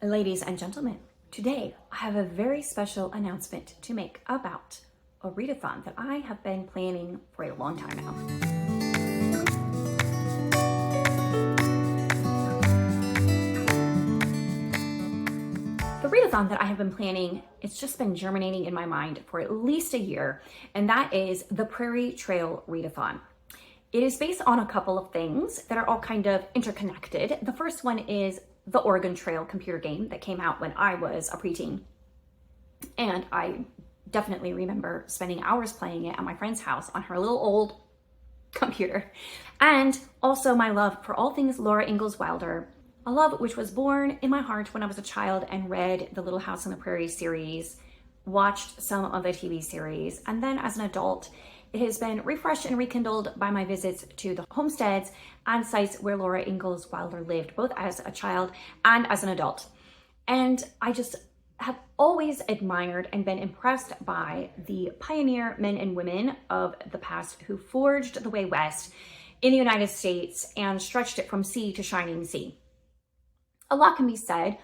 Ladies and gentlemen, today I have a very special announcement to make about a readathon that I have been planning for a long time now. The readathon that I have been planning, it's just been germinating in my mind for at least a year, and that is the Prairie Trail Readathon. It is based on a couple of things that are all kind of interconnected. The first one is the Oregon Trail computer game that came out when I was a preteen. And I definitely remember spending hours playing it at my friend's house on her little old computer. And also my love for all things Laura Ingalls Wilder, a love which was born in my heart when I was a child and read the Little House on the Prairie series, watched some of the TV series, and then as an adult, it has been refreshed and rekindled by my visits to the homesteads and sites where Laura Ingalls Wilder lived, both as a child and as an adult. And I just have always admired and been impressed by the pioneer men and women of the past who forged the way west in the United States and stretched it from sea to shining sea. A lot can be said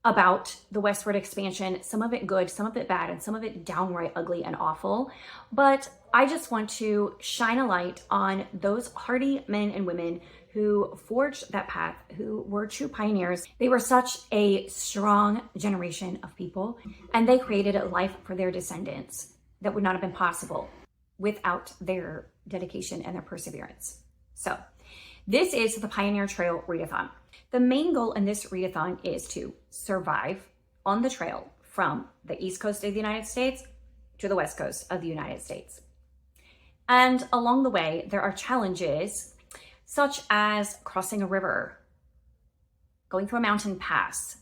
about the westward expansion, some of it good, some of it bad, and some of it downright ugly and awful. But I just want to shine a light on those hardy men and women who forged that path, who were true pioneers. They were such a strong generation of people, and they created a life for their descendants that would not have been possible without their dedication and their perseverance. So this is the Pioneer Trail Readathon. The main goal in this readathon is to survive on the trail from the East Coast of the United States to the West Coast of the United States. And along the way, there are challenges such as crossing a river, going through a mountain pass,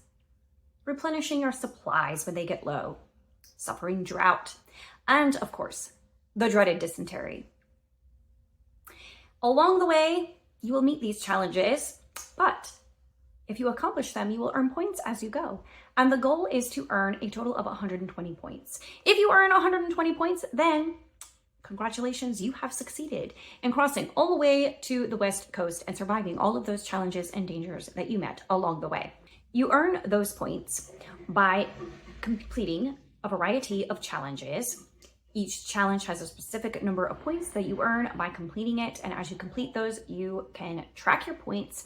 replenishing your supplies when they get low, suffering drought, and of course, the dreaded dysentery. Along the way, you will meet these challenges, but if you accomplish them, you will earn points as you go. And the goal is to earn a total of 120 points. If you earn 120 points, then congratulations, you have succeeded in crossing all the way to the West Coast and surviving all of those challenges and dangers that you met along the way. You earn those points by completing a variety of challenges. Each challenge has a specific number of points that you earn by completing it. And as you complete those, you can track your points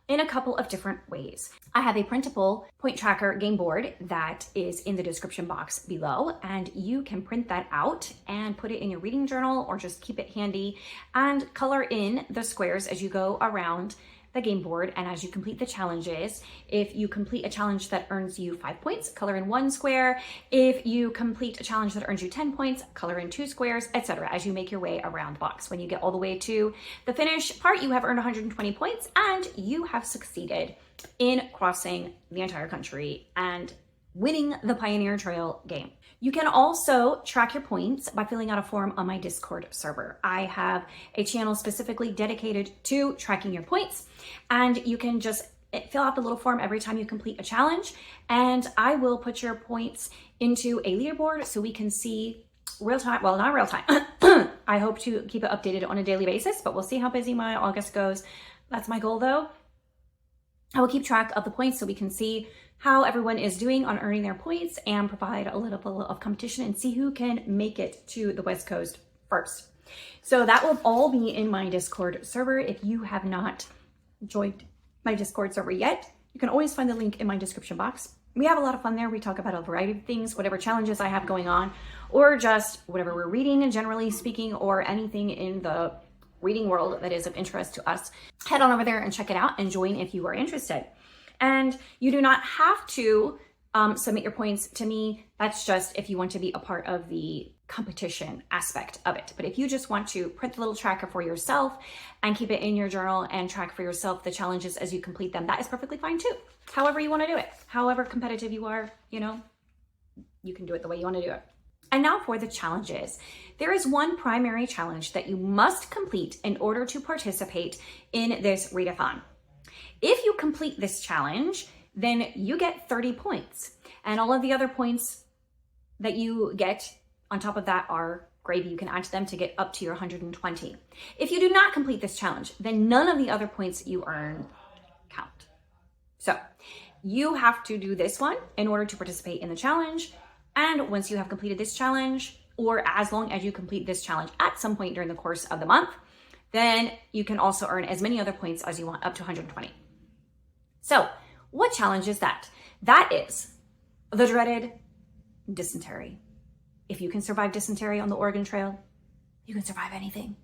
in a couple of different ways. I have a printable point tracker game board that is in the description box below, and you can print that out and put it in your reading journal or just keep it handy and color in the squares as you go around the game board. And as you complete the challenges, if you complete a challenge that earns you 5 points, color in 1 square. If you complete a challenge that earns you 10 points, color in 2 squares, etc. as you make your way around the box. When you get all the way to the finish part, you have earned 120 points and you have succeeded in crossing the entire country and winning the Pioneer Trail game. You can also track your points by filling out a form on my Discord server. I have a channel specifically dedicated to tracking your points, and you can just fill out the little form every time you complete a challenge, and I will put your points into a leaderboard so we can see real time, well, not real time. I hope to keep it updated on a daily basis, but we'll see how busy my August goes. That's my goal though. I will keep track of the points so we can see how everyone is doing on earning their points and provide a little bit of competition and see who can make it to the West Coast first. So that will all be in my Discord server. If you have not joined my Discord server yet, you can always find the link in my description box. We have a lot of fun there. We talk about a variety of things, whatever challenges I have going on, or just whatever we're reading and generally speaking, or anything in the reading world that is of interest to us. Head on over there and check it out and join if you are interested. And you do not have to submit your points to me. That's just if you want to be a part of the competition aspect of it. But if you just want to print the little tracker for yourself and keep it in your journal and track for yourself the challenges as you complete them, that is perfectly fine too. However you want to do it, however competitive you are, you can do it the way you want to do it. And now for the challenges. There is one primary challenge that you must complete in order to participate in this readathon. If you complete this challenge, then you get 30 points. And all of the other points that you get on top of that are gravy. You can add to them to get up to your 120. If you do not complete this challenge, then none of the other points you earn count. So You have to do this one in order to participate in the challenge. And once you have completed this challenge, or as long as you complete this challenge at some point during the course of the month, then you can also earn as many other points as you want, up to 120. So what challenge is that? That is the dreaded dysentery. If you can survive dysentery on the Oregon Trail, you can survive anything.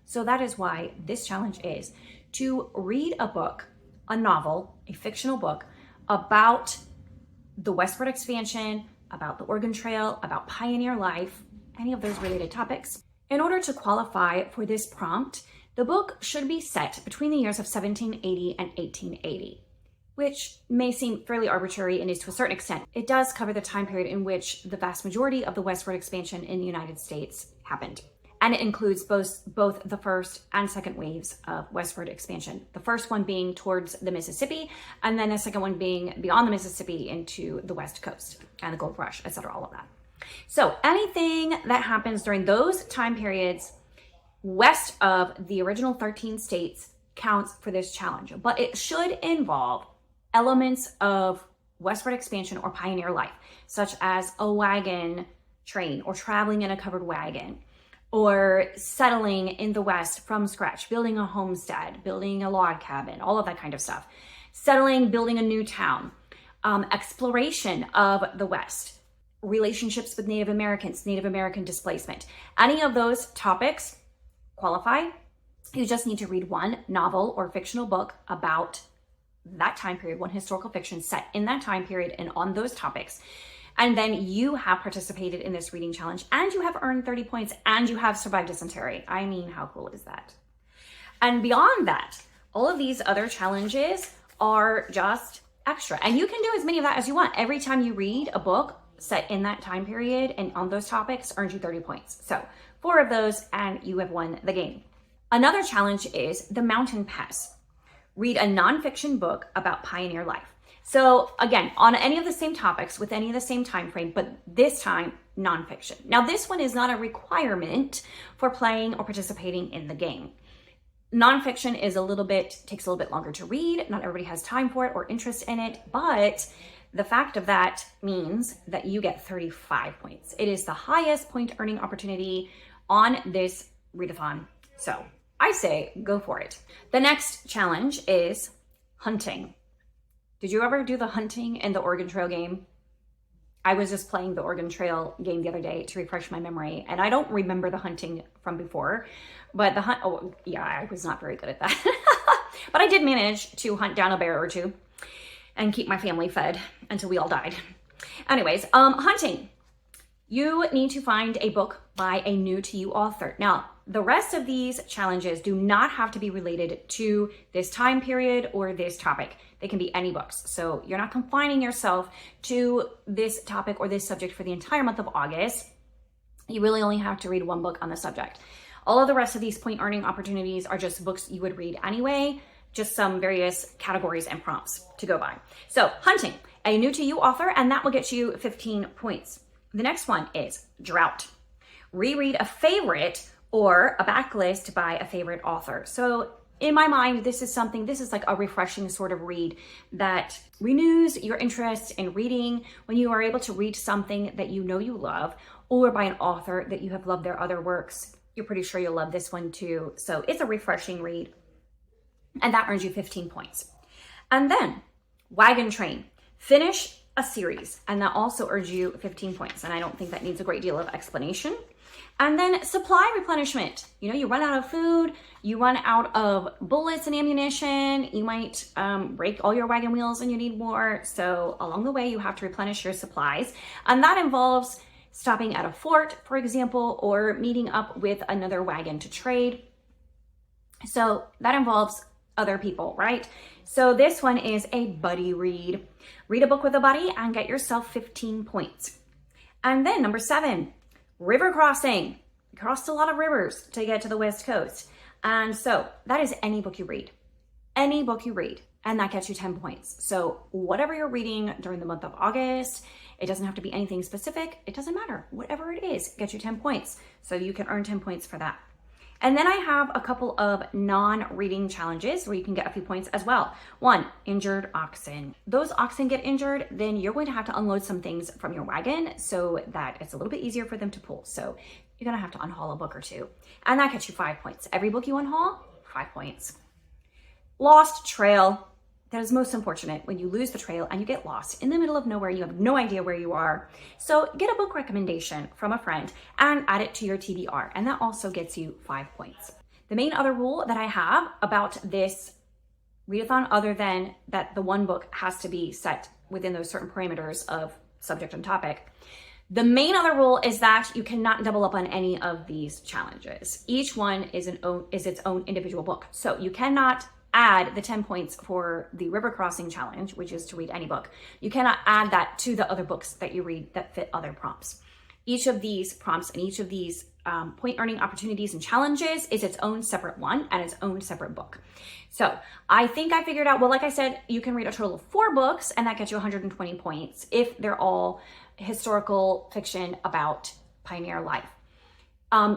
So that is why this challenge is to read a book, a novel, a fictional book about the westward expansion, about the Oregon Trail, about pioneer life, any of those related topics. In order to qualify for this prompt, the book should be set between the years of 1780 and 1880, which may seem fairly arbitrary and is to a certain extent. It does cover the time period in which the vast majority of the westward expansion in the United States happened. And it includes both the first and second waves of westward expansion. The first one being towards the Mississippi, and then the second one being beyond the Mississippi into the West Coast and the Gold Rush, etc., all of that. So anything that happens during those time periods west of the original 13 states counts for this challenge, but it should involve elements of westward expansion or pioneer life, such as a wagon train or traveling in a covered wagon, or settling in the West from scratch, building a homestead, building a log cabin, all of that kind of stuff. Settling, building a new town, exploration of the West, relationships with Native Americans, Native American displacement. Any of those topics qualify. You just need to read one novel or fictional book about that time period, one historical fiction set in that time period and on those topics. And then you have participated in this reading challenge and you have earned 30 points and you have survived dysentery. I mean, how cool is that? And beyond that, all of these other challenges are just extra. And you can do as many of that as you want. Every time you read a book set in that time period and on those topics earns you 30 points. So 4 of those and you have won the game. Another challenge is the Mountain Pass. Read a nonfiction book about pioneer life. So again, on any of the same topics with any of the same time frame, but this time nonfiction. Now this one is not a requirement for playing or participating in the game. Nonfiction is takes a little bit longer to read. Not everybody has time for it or interest in it, but the fact of that means that you get 35 points. It is the highest point earning opportunity on this readathon. So I say go for it. The next challenge is hunting. Did you ever do the hunting in the Oregon Trail game? I was just playing the Oregon Trail game the other day to refresh my memory, and I don't remember the hunting from before, but I was not very good at that. But I did manage to hunt down a bear or two and keep my family fed until we all died. Anyways, hunting. You need to find a book by a new to you author. Now, the rest of these challenges do not have to be related to this time period or this topic. They can be any books. So you're not confining yourself to this topic or this subject for the entire month of August. You really only have to read one book on the subject. All of the rest of these point earning opportunities are just books you would read anyway, just some various categories and prompts to go by. So hunting, a new to you author, and that will get you 15 points. The next one is Drought. Reread a favorite or a backlist by a favorite author. So in my mind, this is like a refreshing sort of read that renews your interest in reading when you are able to read something that you know you love, or by an author that you have loved their other works. You're pretty sure you'll love this one too. So it's a refreshing read, and that earns you 15 points. And then Wagon Train. Finish a series, and that also earns you 15 points. And I don't think that needs a great deal of explanation. And then supply replenishment. You know, you run out of food, you run out of bullets and ammunition, you might break all your wagon wheels and you need more. So along the way, you have to replenish your supplies. And that involves stopping at a fort, for example, or meeting up with another wagon to trade. So that involves other people, right? So this one is a buddy read. Read a book with a buddy and get yourself 15 points. And then number 7, river crossing. You crossed a lot of rivers to get to the West Coast. And so that is any book you read, and that gets you 10 points. So whatever you're reading during the month of August, it doesn't have to be anything specific. It doesn't matter. Whatever it is, gets you 10 points. So you can earn 10 points for that. And then I have a couple of non-reading challenges where you can get a few points as well. One, injured oxen. Those oxen get injured, then you're going to have to unload some things from your wagon so that it's a little bit easier for them to pull. So you're gonna have to unhaul a book or two. And that gets you 5 points. Every book you unhaul, 5 points. Lost trail. That is most unfortunate when you lose the trail and you get lost in the middle of nowhere. You have no idea where you are. So get a book recommendation from a friend and add it to your TBR. And that also gets you 5 points. The main other rule that I have about this readathon, other than that the one book has to be set within those certain parameters of subject and topic, the main other rule is that you cannot double up on any of these challenges. Each one is its own individual book. So you cannot add the 10 points for the river crossing challenge, which is to read any book. You cannot add that to the other books that you read that fit other prompts. Each of these prompts and each of these point earning opportunities and challenges is its own separate one and its own separate book. So I think I figured out, well, like I said, you can read a total of 4 books and that gets you 120 points if they're all historical fiction about pioneer life.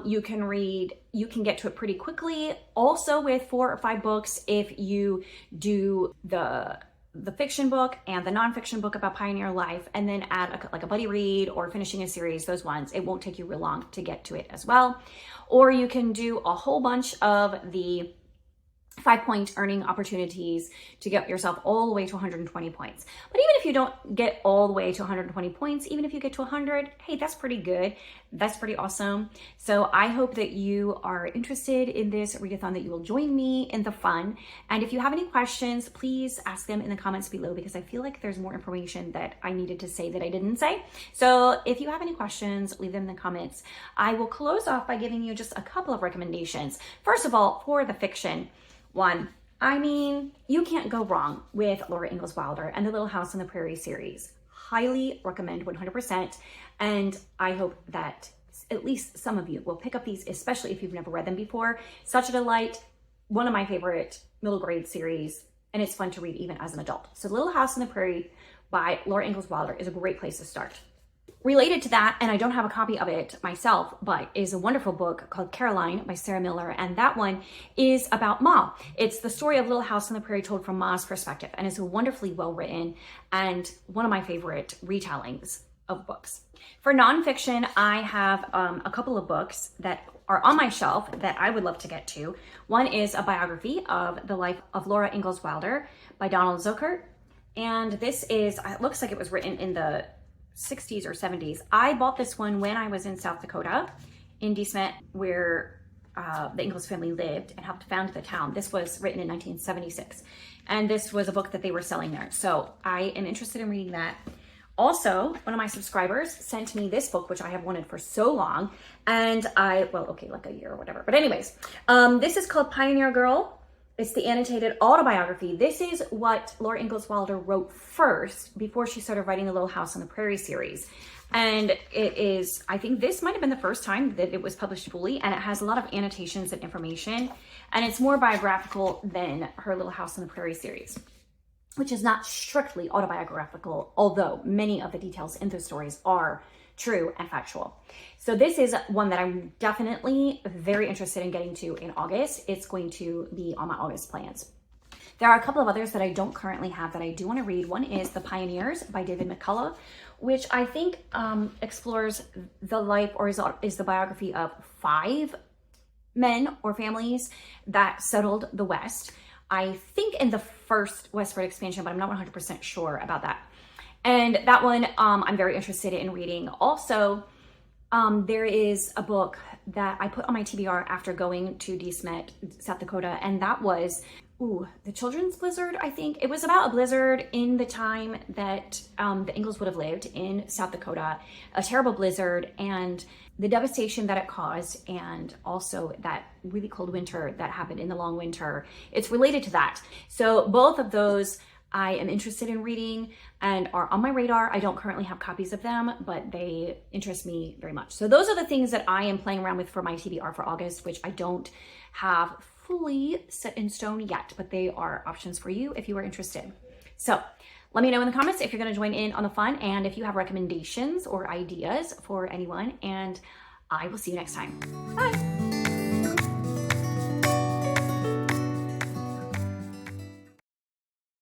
You can get to it pretty quickly also with 4 or 5 books if you do the fiction book and the nonfiction book about pioneer life and then add like a buddy read or finishing a series, those ones. It won't take you real long to get to it as well. Or you can do a whole bunch of the 5-point earning opportunities to get yourself all the way to 120 points. But even if you don't get all the way to 120 points, even if you get to 100, hey, that's pretty good. That's pretty awesome. So I hope that you are interested in this readathon, that you will join me in the fun. And if you have any questions, please ask them in the comments below, because I feel like there's more information that I needed to say that I didn't say. So if you have any questions, leave them in the comments. I will close off by giving you just a couple of recommendations. First of all, for the fiction one, I mean, you can't go wrong with Laura Ingalls Wilder and the Little House on the Prairie series. Highly recommend 100%. And I hope that at least some of you will pick up these, especially if you've never read them before. Such a delight. One of my favorite middle grade series, and it's fun to read even as an adult. So Little House on the Prairie by Laura Ingalls Wilder is a great place to start. Related to that, and I don't have a copy of it myself, but is a wonderful book called Caroline by Sarah Miller, and that one is about Ma. It's the story of Little House on the Prairie told from Ma's perspective, and it's wonderfully well written and one of my favorite retellings of books. For nonfiction, I have a couple of books that are on my shelf that I would love to get to. One is a biography of the life of Laura Ingalls Wilder by Donald Zuckert, and this is, it looks like it was written in the 60s or 70s. I bought this one when I was in South Dakota, in Dysentery, where the Ingalls family lived and helped found the town. This was written in 1976, and this was a book that they were selling there. So I am interested in reading that. Also, one of my subscribers sent me this book, which I have wanted for so long, and like a year or whatever. But anyways, this is called Pioneer Girl. It's the annotated autobiography. This is what Laura Ingalls Wilder wrote first before she started writing the Little House on the Prairie series. And it is, I think this might have been the first time that it was published fully, and it has a lot of annotations and information, and it's more biographical than her Little House on the Prairie series, which is not strictly autobiographical, although many of the details in those stories are true and factual. So this is one that I'm definitely very interested in getting to in August. It's going to be on my August plans. There are a couple of others that I don't currently have that I do want to read. One is The Pioneers by David McCullough, which I think explores the life, or is the biography of 5 men or families that settled the West. I think in the first westward expansion, but I'm not 100% sure about that. And that one I'm very interested in reading. Also, there is a book that I put on my TBR after going to Dysentery, South Dakota, and that was, The Children's Blizzard, I think. It was about a blizzard in the time that the Ingalls would have lived in South Dakota, a terrible blizzard, and the devastation that it caused, and also that really cold winter that happened in the long winter. It's related to that. So both of those I am interested in reading and are on my radar. I don't currently have copies of them, but they interest me very much. So those are the things that I am playing around with for my TBR for August, which I don't have fully set in stone yet, but they are options for you if you are interested. So let me know in the comments if you're going to join in on the fun, and if you have recommendations or ideas for anyone, and I will see you next time. Bye.